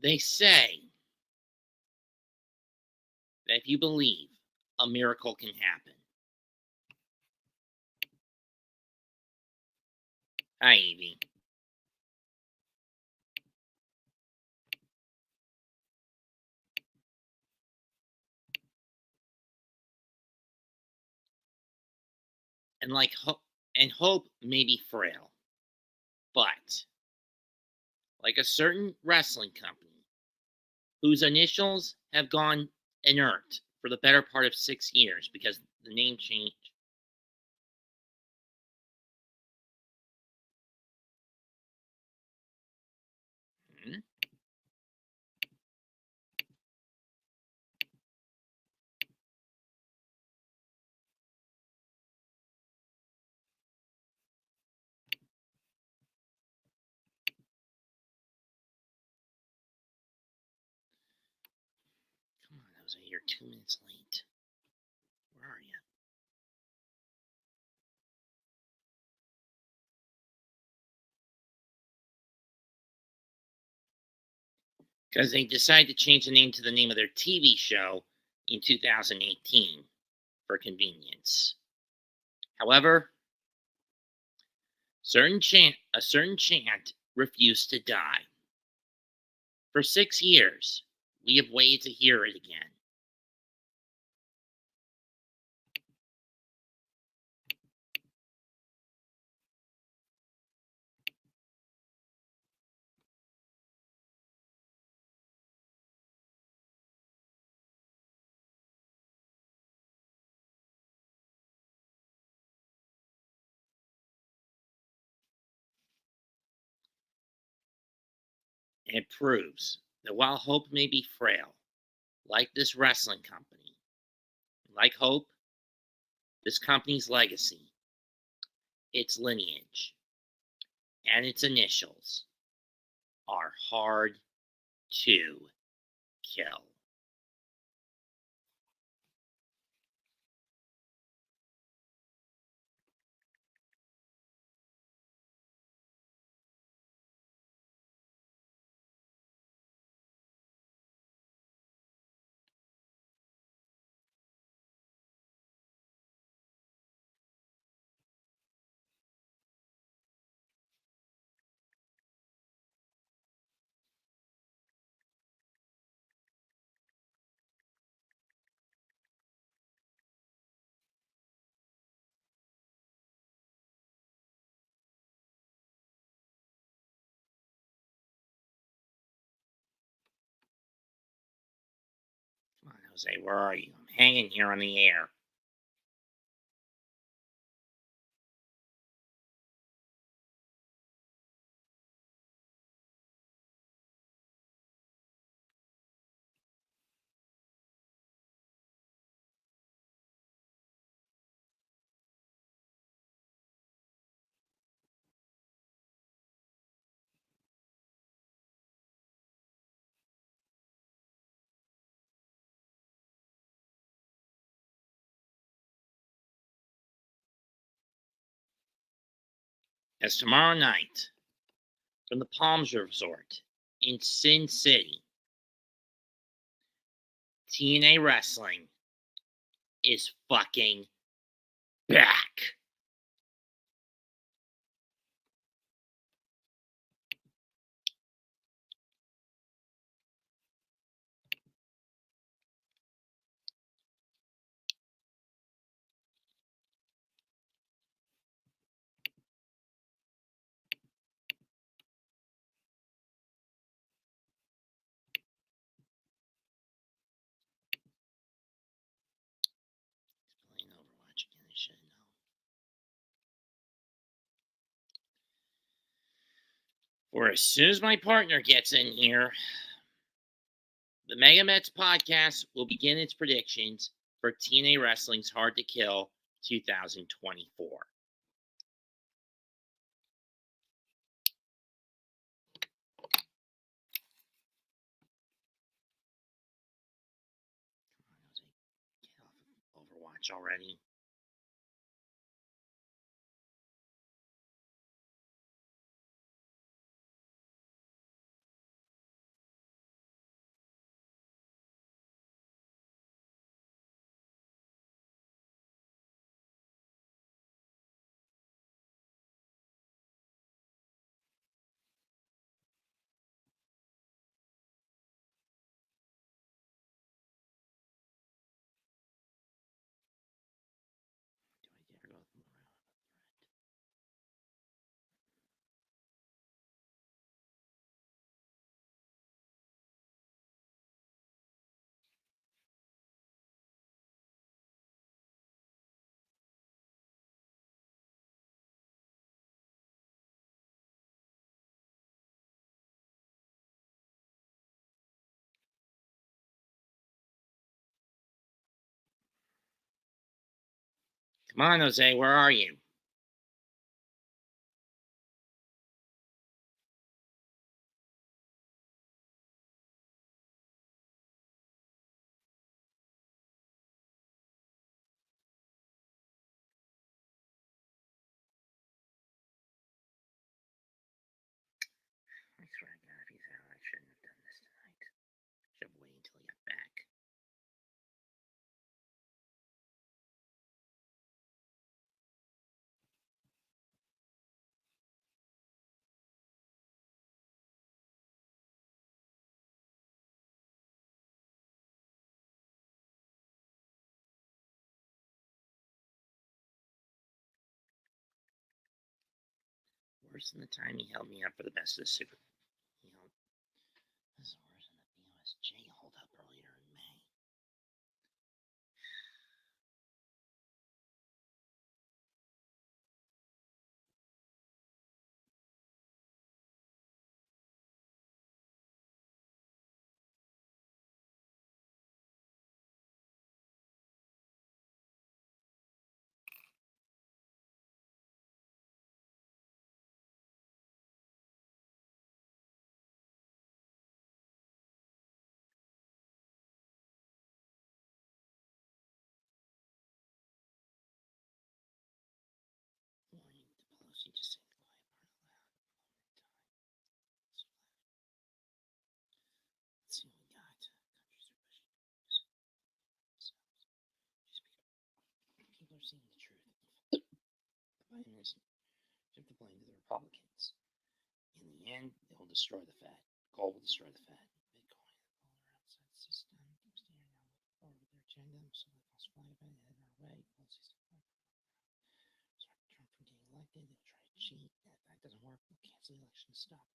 They say that if you believe, a miracle can happen. Hi, Evie. And hope may be frail, but like a certain wrestling company whose initials have gone inert for the better part of 6 years because the name change. Hmm? Come on, Jose, you're 2 minutes late. Where are you? Because they decided to change the name to the name of their TV show in 2018 for convenience. However, a certain chant refused to die. For 6 years, we have waited to hear it again. It proves that while hope may be frail, like this wrestling company, like hope, this company's legacy, its lineage, and its initials are hard to kill. Come on, Jose, where are you? I'm hanging here on the air. As tomorrow night, from the Palms Resort in Sin City, TNA Wrestling is fucking back. He's playing Overwatch again. I should know. For as soon as my partner gets in here, the MegaMets Podcast will begin its predictions for TNA Wrestling's Hard to Kill 2024. Get off of Overwatch already. Come on, Jose, where are you? I swear to God, if he's out, I shouldn't have done this tonight. Should have waited until he got back. Worse than the time he held me up for the best of the Super. This is worse than the BOSJ holdup earlier in May. Warning, the Pelosi just said the quiet part aloud. Let's see what we got. Countries are pushing. People are seeing the truth. The Biden isn't. Shift the blame to the Republicans. In the end, they will destroy the Fed. Gold will destroy the Fed. Bitcoin, the polar outside system, keep steering forward with their agenda. So the cost flying by heading our way. Policies start Trump from getting elected. They'll try to cheat. If that doesn't work, they'll cancel the election to stop.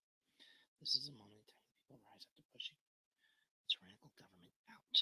This is a moment in time people rise up to pushing tyrannical government out.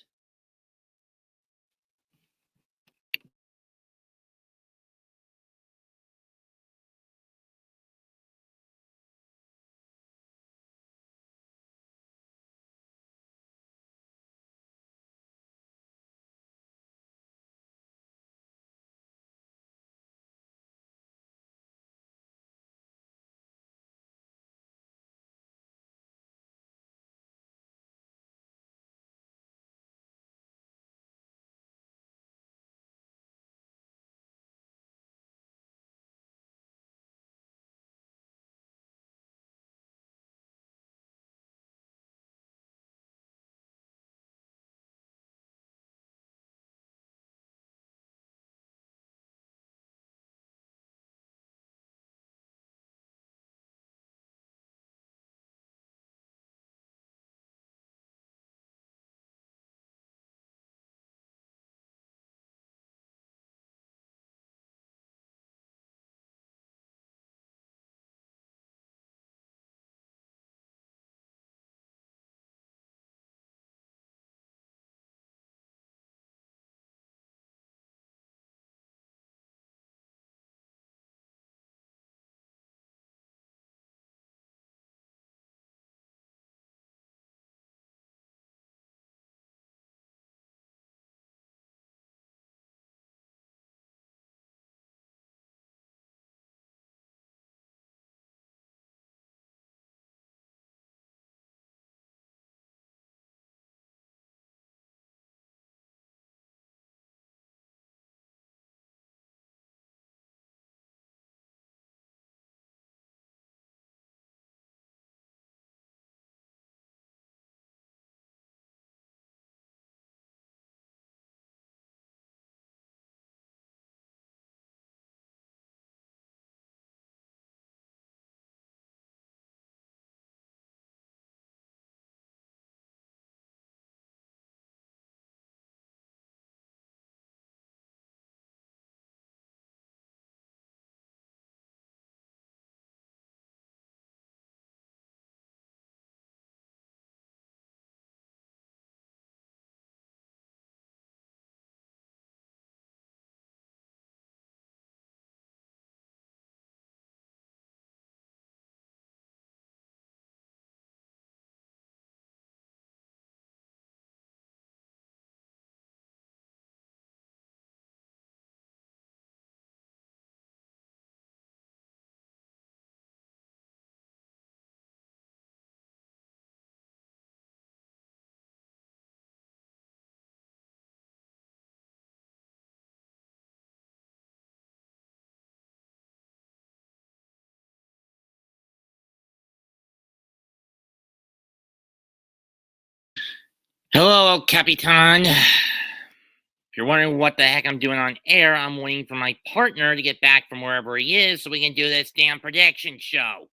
Hello, Capitan. If you're wondering what the heck I'm doing on air, I'm waiting for my partner to get back from wherever he is so we can do this damn prediction show.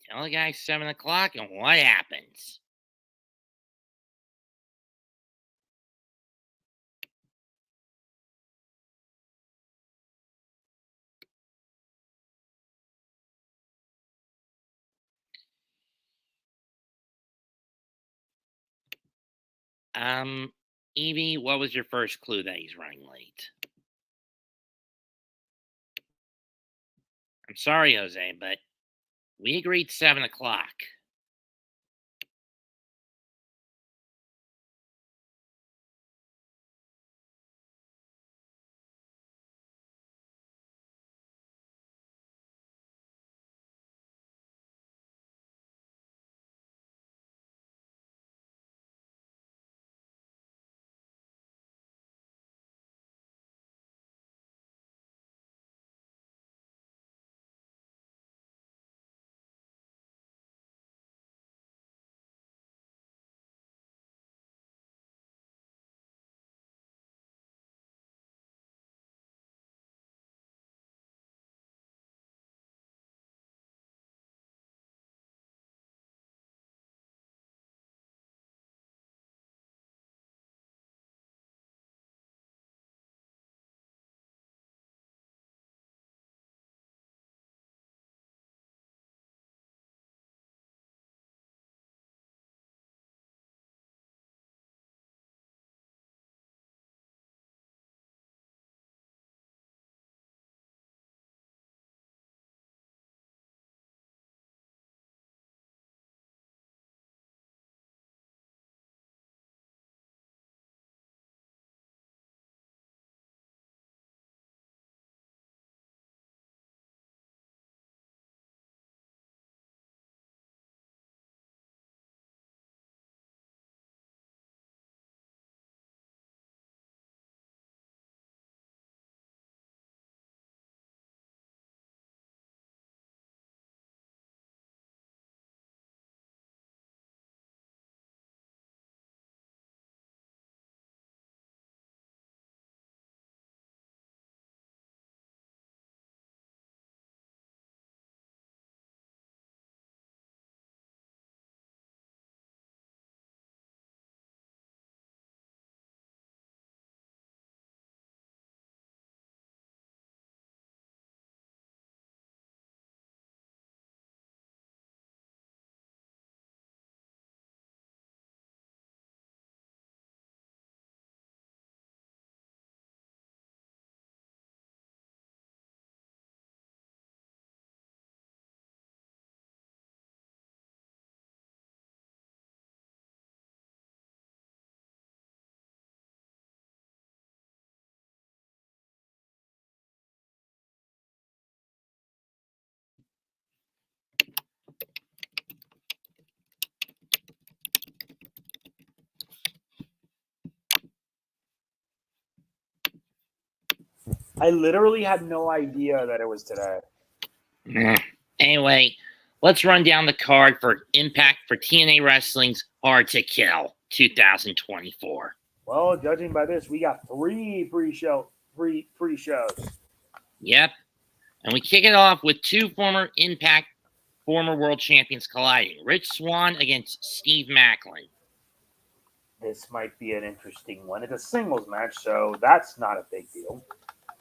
Tell the guy 7 o'clock and what happens. Evie, what was your first clue that he's running late? I'm sorry, Jose, but we agreed 7 o'clock. I literally had no idea that it was today. Anyway, let's run down the card for Impact for TNA Wrestling's Hard to Kill 2024. Well, judging by this, we got three pre-shows. Yep. And we kick it off with two former Impact former world champions colliding. Rich Swann against Steve Maclin. This might be an interesting one. It's a singles match, so that's not a big deal.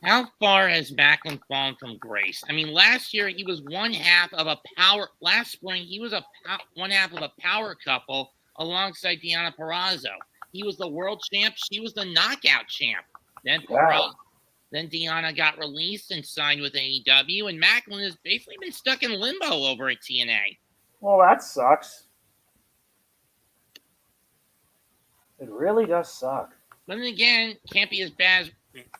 How far has Maclin fallen from grace? I mean, last year he was one half of a power. Last spring he was one half of a power couple alongside Deonna Purrazzo. He was the world champ. She was the knockout champ. Then Deonna got released and signed with AEW, and Maclin has basically been stuck in limbo over at TNA. Well, that sucks. It really does suck. But then again, can't be as bad.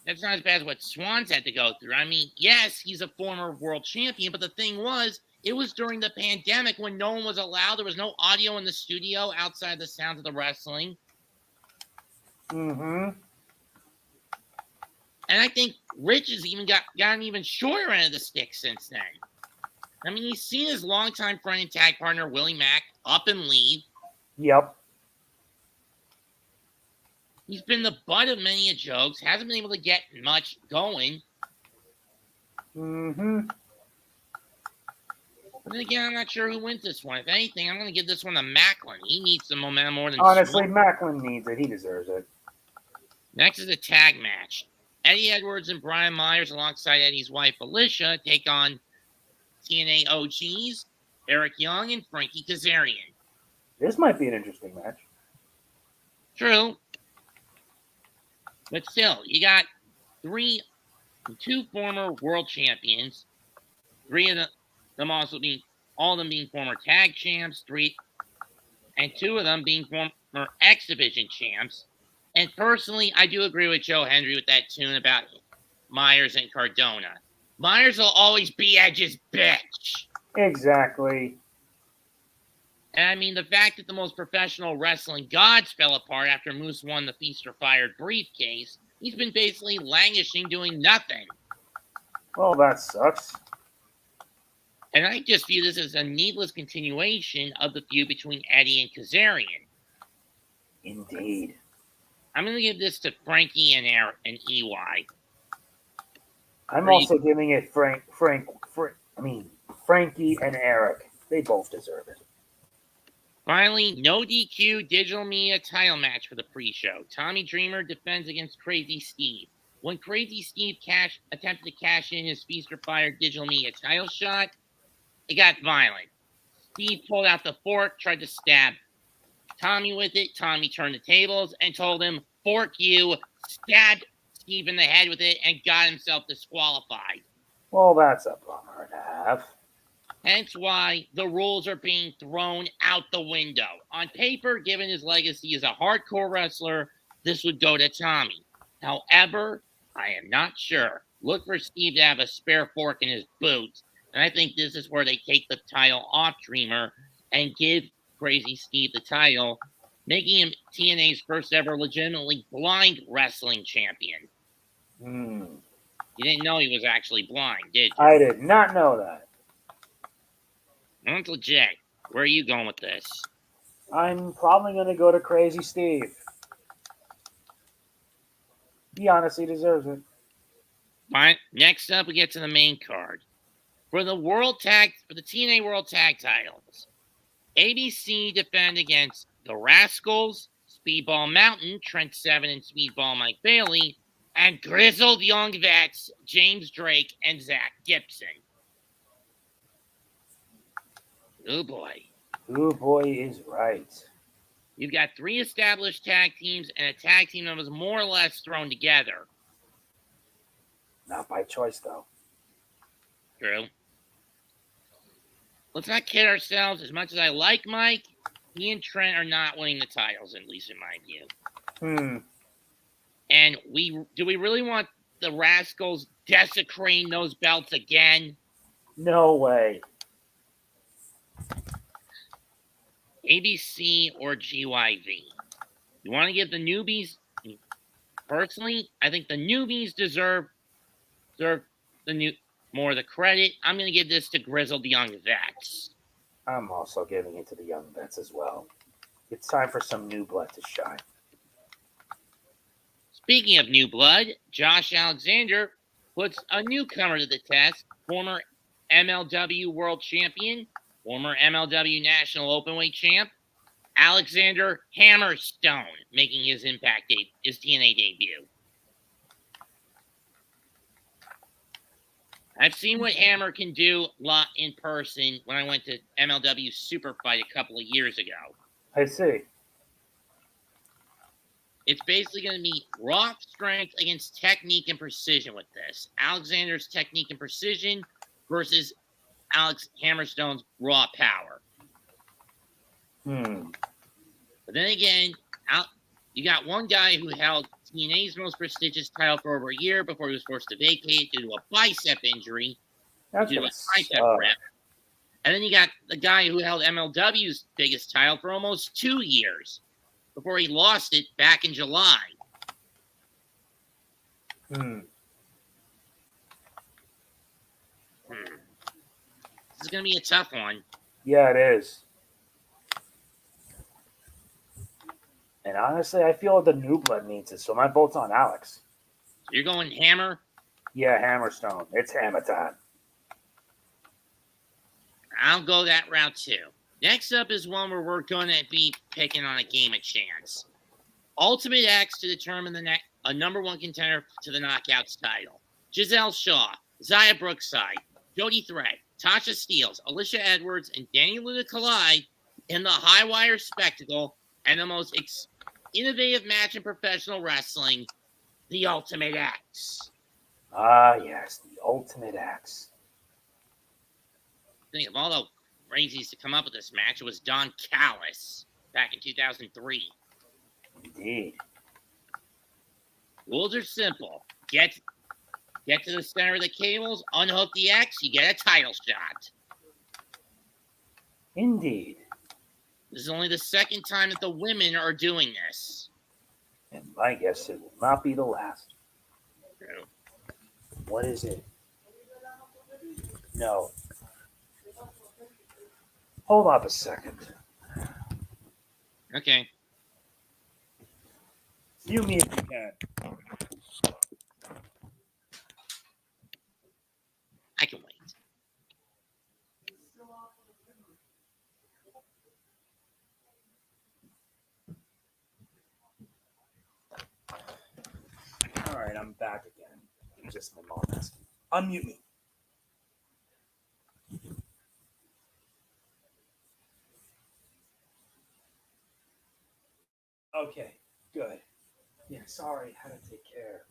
That's not as bad as what Swann's had to go through. I mean, yes, he's a former world champion, but the thing was, it was during the pandemic when no one was allowed. There was no audio in the studio outside the sounds of the wrestling. Mm-hmm. And I think Rich has even gotten even shorter end of the stick since then. I mean, he's seen his longtime friend and tag partner, Willie Mack, up and leave. Yep. He's been the butt of many jokes. Hasn't been able to get much going. Mm-hmm. But then again, I'm not sure who wins this one. If anything, I'm going to give this one to Maclin. He needs some momentum more than Honestly, Swann. Maclin needs it. He deserves it. Next is a tag match. Eddie Edwards and Brian Myers, alongside Eddie's wife Alisha, take on TNA OGs, Eric Young and Frankie Kazarian. This might be an interesting match. True. But still, you got two former world champions, three of them also being, all of them being former tag champs, and two of them being former X Division champs. And personally, I do agree with Joe Hendry with that tune about Myers and Cardona. Myers will always be Edge's bitch. Exactly. And I mean, the fact that the most professional wrestling gods fell apart after Moose won the Feast or Fired briefcase, he's been basically languishing doing nothing. Well, that sucks. And I just view this as a needless continuation of the feud between Eddie and Kazarian. Indeed. I'm going to give this to Frankie and EY. I'm also giving it Frankie and Eric. They both deserve it. Finally, no DQ digital media title match for the pre-show. Tommy Dreamer defends against Crazy Steve. When Crazy Steve attempted to cash in his Feast or Fire digital media title shot, it got violent. Steve pulled out the fork, tried to stab Tommy with it. Tommy turned the tables and told him, "Fork you," stabbed Steve in the head with it, and got himself disqualified. Well, that's a bummer to have. Hence why the rules are being thrown out the window. On paper, given his legacy as a hardcore wrestler, this would go to Tommy. However, I am not sure. Look for Steve to have a spare fork in his boots, and I think this is where they take the title off Dreamer and give Crazy Steve the title, making him TNA's first ever legitimately blind wrestling champion. You didn't know he was actually blind, did you? I did not know that. That's legit. Where are you going with this? I'm probably going to go to Crazy Steve. He honestly deserves it. Fine. Next up, we get to the main card. For the TNA World Tag titles, ABC defend against the Rascalz, Speedball Mountain, Trent Seven and Speedball Mike Bailey, and Grizzled Young Vets, James Drake and Zach Gibson. Oh boy. Oh boy is right. You've got three established tag teams and a tag team that was more or less thrown together. Not by choice, though. True. Let's not kid ourselves. As much as I like Mike, he and Trent are not winning the titles, at least in my view. And do we really want the Rascalz desecrating those belts again? No way. ABC or GYV? You want to give the newbies? Personally, I think the newbies deserve more of the credit. I'm going to give this to Grizzled Young Vets. I'm also giving it to the Young Vets as well. It's time for some new blood to shine. Speaking of new blood, Josh Alexander puts a newcomer to the test, former MLW World Champion, former MLW National Openweight Champ, Alexander Hammerstone, making his his TNA debut. I've seen what Hammer can do a lot in person when I went to MLW Super Fight a couple of years ago. I see. It's basically going to be raw strength against technique and precision with this. Alexander's technique and precision versus Alex Hammerstone's raw power. But then again, you got one guy who held TNA's most prestigious title for over a year before he was forced to vacate due to a bicep injury. That's due to a bicep rep. And then you got the guy who held MLW's biggest title for almost 2 years before he lost it back in July. This is going to be a tough one. Yeah, it is. And honestly, I feel the new blood needs it, so my vote's on Alex. You're going Hammer? Yeah, Hammerstone. It's hammer time. I'll go that route too. Next up is one where we're going to be picking on a game of chance. Ultimate X to determine a number one contender to the Knockouts title. Giselle Shaw, Xia Brookside, Jody Threat, Tasha Steeles, Alisha Edwards, and Danny Luna collide in the high wire spectacle and the most innovative match in professional wrestling, the Ultimate X. Ah, yes, the Ultimate X. Think of all the crazies to come up with this match. It was Don Callis back in 2003. Indeed. Rules are simple. Get to the center of the cables, unhook the X, you get a title shot. Indeed. This is only the second time that the women are doing this. And my guess it will not be the last. True. What is it? No. Hold up a second. Okay. You mean if you can. I can wait. All right, I'm back again. Just my mom asking. Unmute me. Okay, good. Yeah, sorry, had to take care.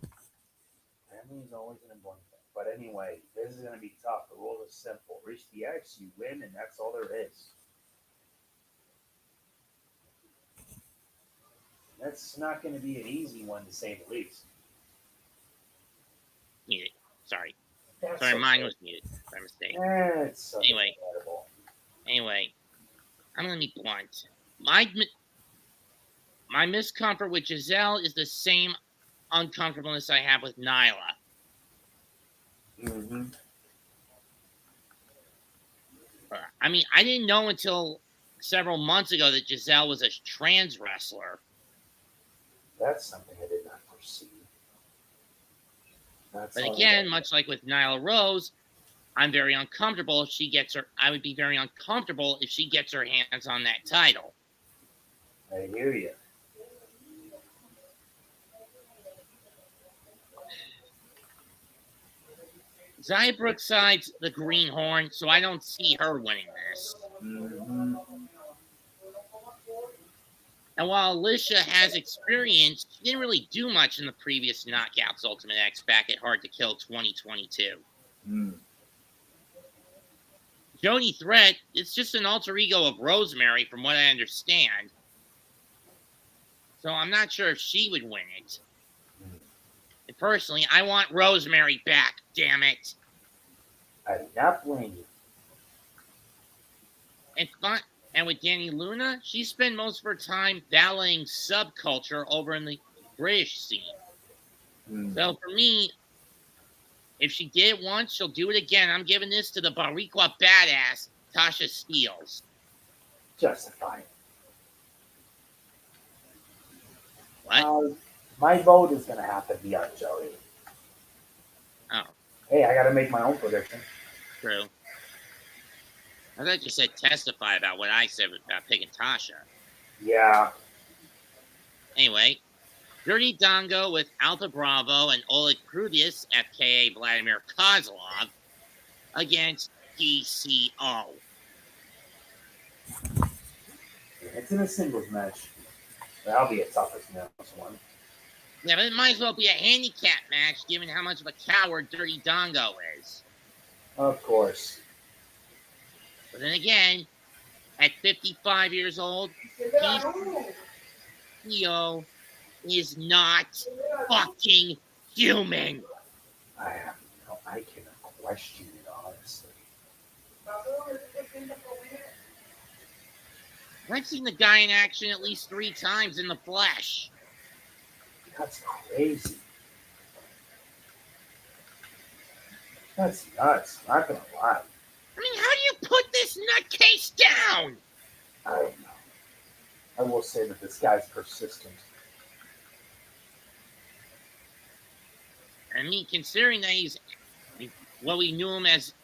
Family is always an important thing. But anyway, this is going to be tough. The rules are simple. Reach the X, you win, and that's all there is. That's not going to be an easy one, to say the least. Muted. Sorry. That's Sorry, okay. mine was muted by mistake. It's so Anyway, I'm going to be blunt. My miscomfort with Giselle is the same uncomfortableness I have with Nyla. Mm-hmm. I mean, I didn't know until several months ago that Giselle was a trans wrestler. That's something I did not foresee. But again, much like with Nyla Rose, I'm very uncomfortable if she gets her. I would be very uncomfortable if she gets her hands on that title. I hear you. Xia Brookside's the greenhorn, so I don't see her winning this. Mm-hmm. And while Alisha has experience, she didn't really do much in the previous Knockouts Ultimate X back at Hard to Kill 2022. Mm. Jody Threat, it's just an alter ego of Rosemary, from what I understand. So I'm not sure if she would win it. And personally, I want Rosemary back, damn it. I do not blame you. And with Danny Luna, she spent most of her time valeting subculture over in the British scene. Mm. So for me, if she did it once, she'll do it again. I'm giving this to the Boricua badass, Tasha Steeles. Justified. What? My vote is going to have to be on Jody. Oh. Hey, I got to make my own prediction. True. I thought you said testify about what I said about picking Tasha. Yeah. Anyway, Dirty Dongo with Alpha Bravo and Oleg Prudius, FKA Vladimir Kozlov, against PCO. It's in a singles match. That'll be a toughest one. Yeah, but it might as well be a handicap match, given how much of a coward Dirty Dongo is. Of course. But then again, at 55 years old, PCO is not fucking human. I cannot question it, honestly. I've seen the guy in action at least 3 times in the flesh. That's crazy. That's nuts. Not gonna lie. I mean, how do you put this nutcase down? I don't know. I will say that this guy's persistent. I mean, considering that he's what we knew him as,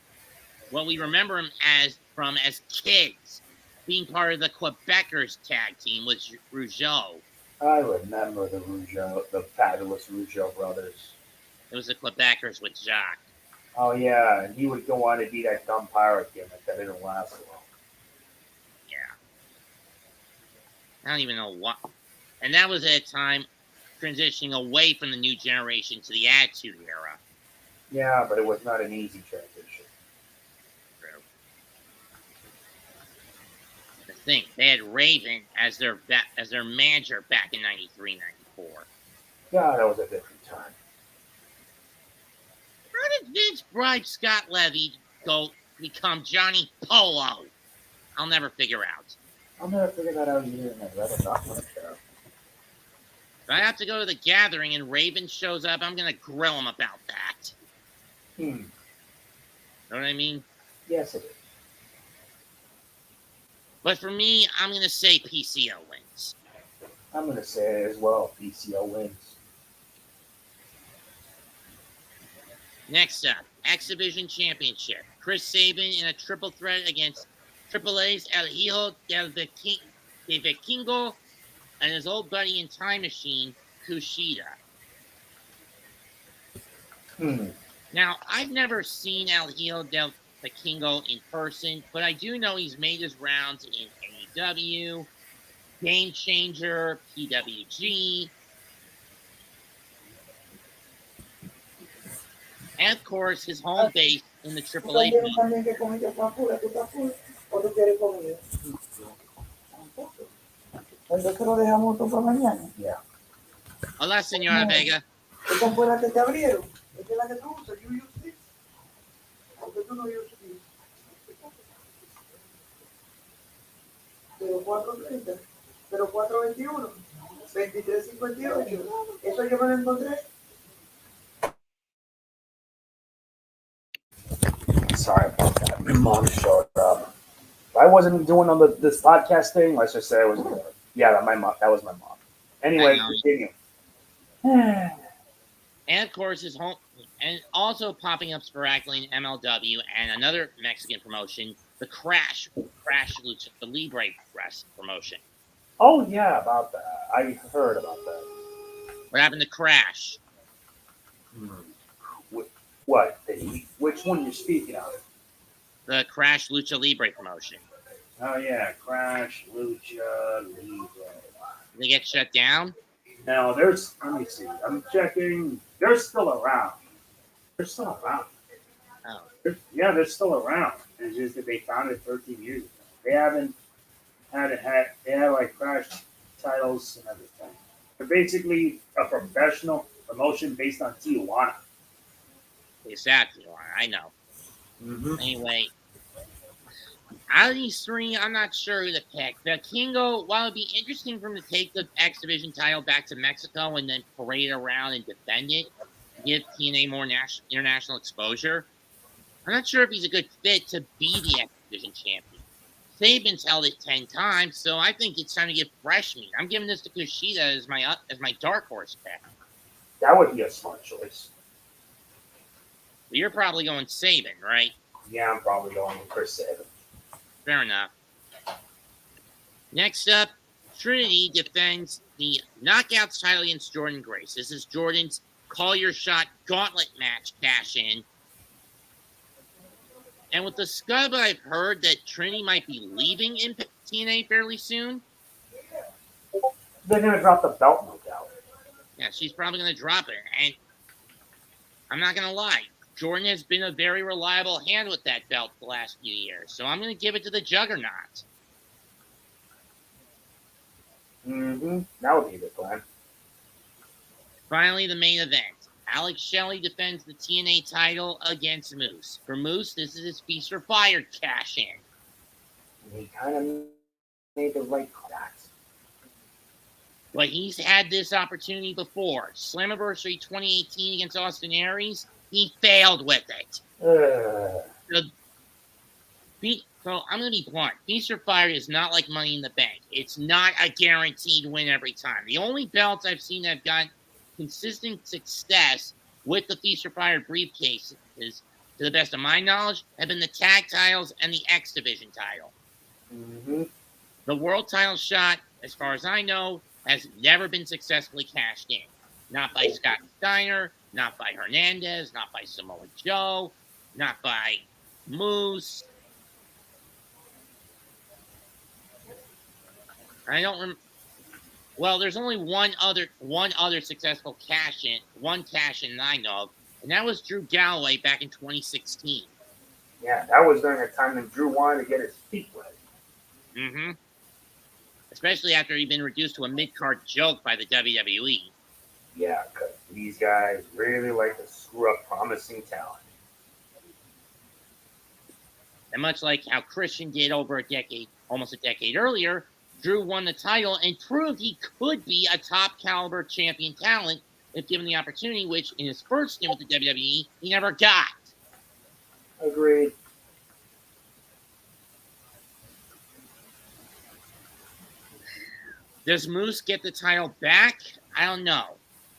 what we remember him as from as kids, being part of the Quebecers tag team with Rougeau. I remember the fabulous Rougeau brothers. It was the Quebecers with Zack. Oh yeah, and he would go on to be that dumb pirate gimmick that didn't last long. Yeah. I don't even know what. And that was at a time transitioning away from the new generation to the Attitude Era. Yeah, but it was not an easy transition. True. The thing, they had Raven as their manager back in 93, 94. God, that was a different time. How did Vince bribe Scott Levy go become Johnny Polo? I'll never figure out. I'll never figure that out either, and I'd rather not want to care. If I have to go to the gathering and Raven shows up, I'm going to grill him about that. Know what I mean? Yes, it is. But for me, I'm going to say PCO wins. I'm going to say it as well. PCO wins. Next up, X Division Championship. Chris Sabin in a triple threat against Triple A's El Hijo del Vikingo and his old buddy in Time Machine, Kushida. Now, I've never seen El Hijo del Vikingo in person, but I do know he's made his rounds in AEW, Game Changer, PWG, and of course his home base in the AAA league. Yeah. Hola, Señora Vega. Esta fue la que te abrieron. Esta es la que tú usas. You use this. Porque tú no usas this. 0430, 0421, 2358. Eso yo me lo encontré. Sorry about that. My mom showed up. If I wasn't doing on this podcast thing, let's just say I was. Yeah, that was my mom. Anyway, continue. And of course his home, and also popping up sporadically in MLW and another Mexican promotion, the Crash Lucha, the Libre Wrestling promotion. Oh yeah, about that. I heard about that. What happened to Crash? What? Which one you're speaking of? The Crash Lucha Libre promotion. Oh yeah, Crash Lucha Libre. Did they get shut down? Now let me see. I'm checking. They're still around. They're still around. Oh. They're still around. It's just that they founded 13 years ago. They haven't they have like Crash titles and everything. They're basically a professional promotion based on Tijuana. Exactly. I know. Anyway, out of these three, I'm not sure who to pick. The Kingo, while it'd be interesting for him to take the X Division title back to Mexico and then parade around and defend it, give TNA more international exposure, I'm not sure if he's a good fit to be the X Division champion. Sabin's held it 10 times, so I think it's time to get fresh meat. I'm giving this to Kushida as my dark horse pick. That would be a smart choice. Well, you're probably going Sabin, right? Yeah, I'm probably going with Chris Sabin. Fair enough. Next up, Trinity defends the Knockouts title against Jordan Grace. This is Jordan's Call Your Shot Gauntlet match cash-in. And with the scub, I've heard that Trinity might be leaving in TNA fairly soon. They're going to drop the belt, no doubt. Yeah, she's probably going to drop it. And I'm not going to lie. Jordan has been a very reliable hand with that belt the last few years. So I'm going to give it to the Juggernaut. That would be a good plan. Finally, the main event. Alex Shelley defends the TNA title against Moose. For Moose, this is his Feast or Fire cash-in. He kind of made the right contact. But he's had this opportunity before. Slammiversary 2018 against Austin Aries, he failed with it. So I'm going to be blunt. Feast or Fire is not like Money in the Bank. It's not a guaranteed win every time. The only belts I've seen that have got consistent success with the Feast or Fire briefcases, to the best of my knowledge, have been the tag titles and the X Division title. Mm-hmm. The world title shot, as far as I know, has never been successfully cashed in. Not by Scott Steiner, not by Hernandez, not by Samoa Joe, not by Moose. I don't remember. Well, there's only one other successful cash in that I know of, and that was Drew Galloway back in 2016. Yeah, that was during a time that Drew wanted to get his feet wet. Mm-hmm. Especially after he'd been reduced to a mid-card joke by the WWE. Yeah, because these guys really like to screw up promising talent. And much like how Christian did almost a decade earlier, Drew won the title and proved he could be a top caliber champion talent if given the opportunity, which in his first stint with the WWE, he never got. Agreed. Does Moose get the title back? I don't know.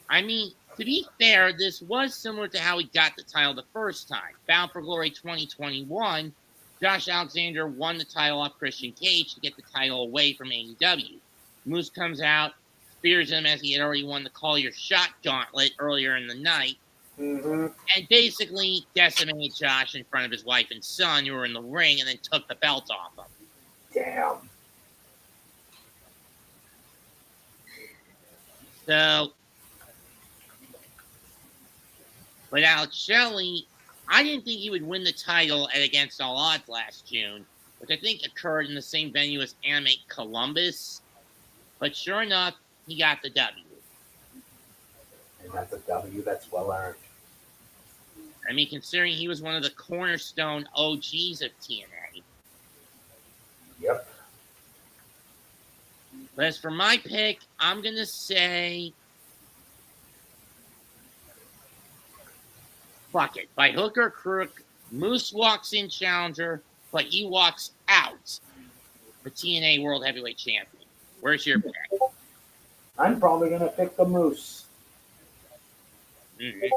I mean, to be fair, this was similar to how he got the title the first time. Bound for Glory 2021, Josh Alexander won the title off Christian Cage to get the title away from AEW. Moose comes out, spears him as he had already won the Call Your Shot gauntlet earlier in the night, and basically decimated Josh in front of his wife and son who were in the ring and then took the belt off him. Damn. So, but Alex Shelley, I didn't think he would win the title at Against All Odds last June, which I think occurred in the same venue as Animate Columbus. But sure enough, he got the W. And that's a W that's well earned. I mean, considering he was one of the cornerstone OGs of TNA. Yep. But as for my pick, I'm going to say, fuck it. By hook or crook, Moose walks in challenger, but he walks out the TNA World Heavyweight Champion. Where's your pick? I'm probably going to pick the Moose. Mm-hmm.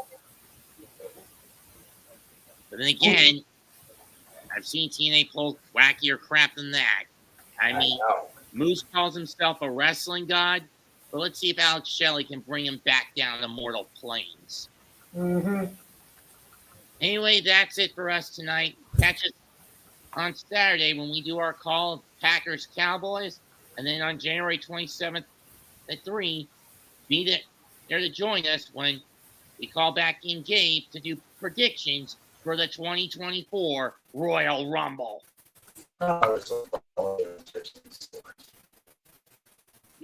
But then again, I've seen TNA pull wackier crap than that. I mean, Moose calls himself a wrestling god, but let's see if Alex Shelley can bring him back down to mortal planes. Anyway, that's it for us tonight. Catch us on Saturday when we do our call of Packers-Cowboys, and then on January 27th at 3, be there to join us when we call back in Gabe to do predictions for the 2024 Royal Rumble. You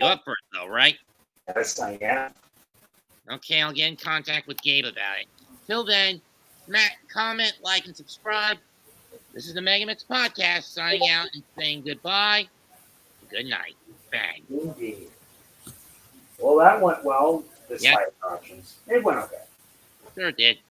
up for it, though, right? Yes, I am. Okay, I'll get in contact with Gabe about it. Till then, comment, like, and subscribe. This is the MegaMets Podcast signing out and saying goodbye. Good night. Bang. Indeed. Well, that went well, despite options. It went okay. Sure did.